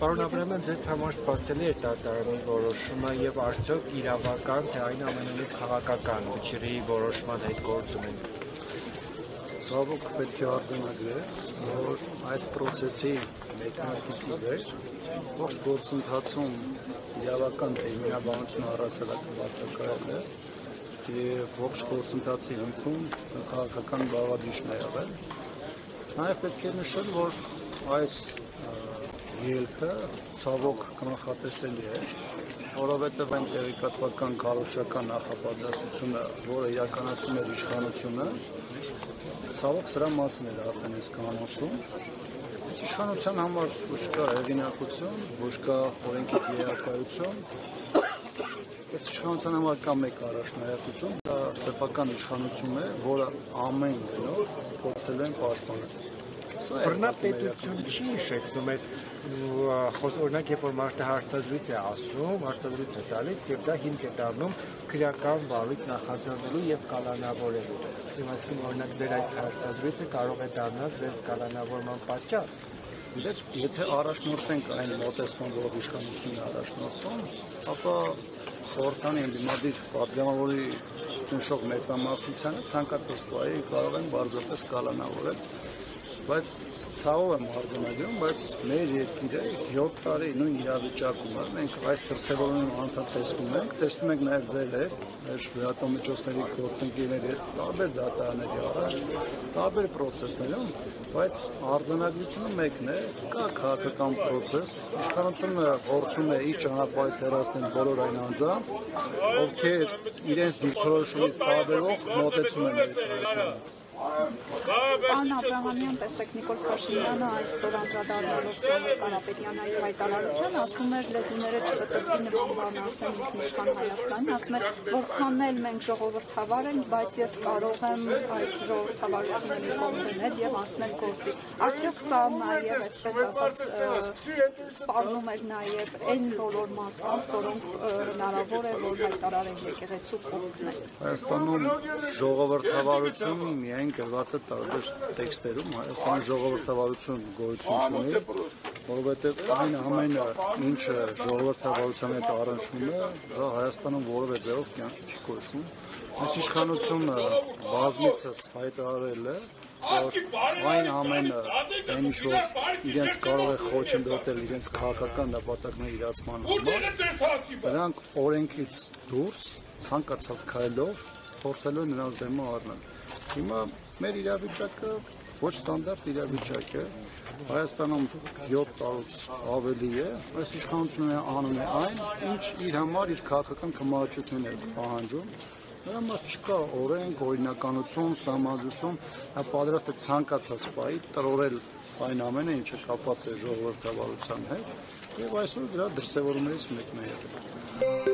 Պարոն Աբրահամյան, ձեզ համար սպասելի է դատարանի որոշումը եւ արդյոք իրավական, թե այն ամենուր քաղաքական վճռի որոշման հետ գործ ունենք։ Ցավոք պետք է արձանագրել, որ այս process-ի մեկնարկից ի վեր ողջ գործընթացում իրավական տերմինաբանություն առասարակ բացակայել է եւ ողջ գործընթացի հիմքում քաղաքական բաղադրիչն է եղել։ Նաեւ պետք է նշել, որ այս ելքը ցավոք կանխատեսելի է, որովհետեւ այն տեղեկատվական քարոզչական նախապատրաստությունը, որը իրականացնում է իշխանությունը, ցավոք սրա մասին է արդեն իսկ կանոնսում։ Իշխանության համար ոչ կա հեղինակություն, ոչ կա օրենքի դիակայություն։ Այս իշխանության համար կա մեկ առաջնահերթություն, դա սեփական իշխանություն է, որը ամեն գնով փորձել են պաշտպանել։ Բռնապետություն չի հիշեցնում այս օրինակ, երբ որ մարդը հարցազրույց է ասում, հարցազրույց է տալիս եւ դա հիմք է դառնում քրեական վարույթ նախաձեռնելու եւ կալանավորելու։ Այսինքն օրինակ ձեր այս հարցազրույցը կարող է դառնալ ձեզ կալանավորման պատճառ։ Եթե առաջնորդենք այն մոտեցման, որով իշխանությունն է առաջնորդվում, ապա խորհրդանի ընդդիմադիր պատգամավորի ճնշող մեծամասնությանը ցանկացած բայի կարող են բարձրապես կալանավորել, բայց ցավով եմ արձանագրում, բայց մեր երկիրը 7 տարի նույն իրավիճակում է, մենք այս դրսևորումն անդադար տեսնում ենք նաև ձեր հետ, մեր լրատվամիջոցների գործընկերների հետ, տարբեր դատարանների առաջ, տարբեր process-ներում, բայց արձանագրությունը մեկն է, կա քաղաքական process, իշխանությունը փորձում է իր ճանապարհից հեռացնել բոլոր այն անձանց, ովքեր իրենց դիրքորոշումից տարբերող մոտեցում են ներկայացնում։ Պարոն Աբրահամյան, տեսեք Նիկոլ Փաշինյանը այսօր անդրադառնալով Սամվել Կարապետյանների հայտարարության ասում էր լեզուները չպտտվի նման բան ասեն ինքնիշխան Հայաստանի, ասում էր որքան էլ մենք ժողովրդավար ենք, բայց ես կարող եմ այդ ժողովրդավարությունը մի կողմ դնել եւ անցնել գործի։ Արդյոք սա նաեւ այսպես ասած սպառնում էր նաեւ այն բոլոր մարդկանց, որոնք հնարավոր է որ հայտարարեն եկեղեցու կողքն են։ Հայաստանում ժողովրդավարություն միայն գրված է տարբեր տեքստերում, Հայաստանի ժողովրդավարություն գոյություն ունի, որովհետև այն ամենը, ինչը ժողովրդավարության հետ առնչվում է, դա Հայաստանում որևէ ձևով կյանքի չի կոչվում։ Այս իշխանությունը բազմիցս հայտարարել է, որ այն ամենը, այն ինչ որ իրենց կարող է խոչընդոտել իրենց քաղաքական նպատակների իրացման համար, նրանք օրենքից դուրս ցանկացած քայլով փորձելու են նրանց դեմը առնել։ Հիմա մեր իրավիճակը ոչ ստանդարտ իրավիճակ է, Հայաստանում 7 տարուց ավելի է, այս իշխանությունը անում է այն, ինչ իր համար իր քաղաքական կմահաճույքներն է պահանջում, նրա համար չկա օրենք, օրինականություն, սահմանադրություն, նա պատրաստ է ցանկացած բայի տրորել այն ամենը, ինչը կապված է ժողովրդավարության հետ, եւ այսօր դրա դրսևորումներից մեկն է եղել։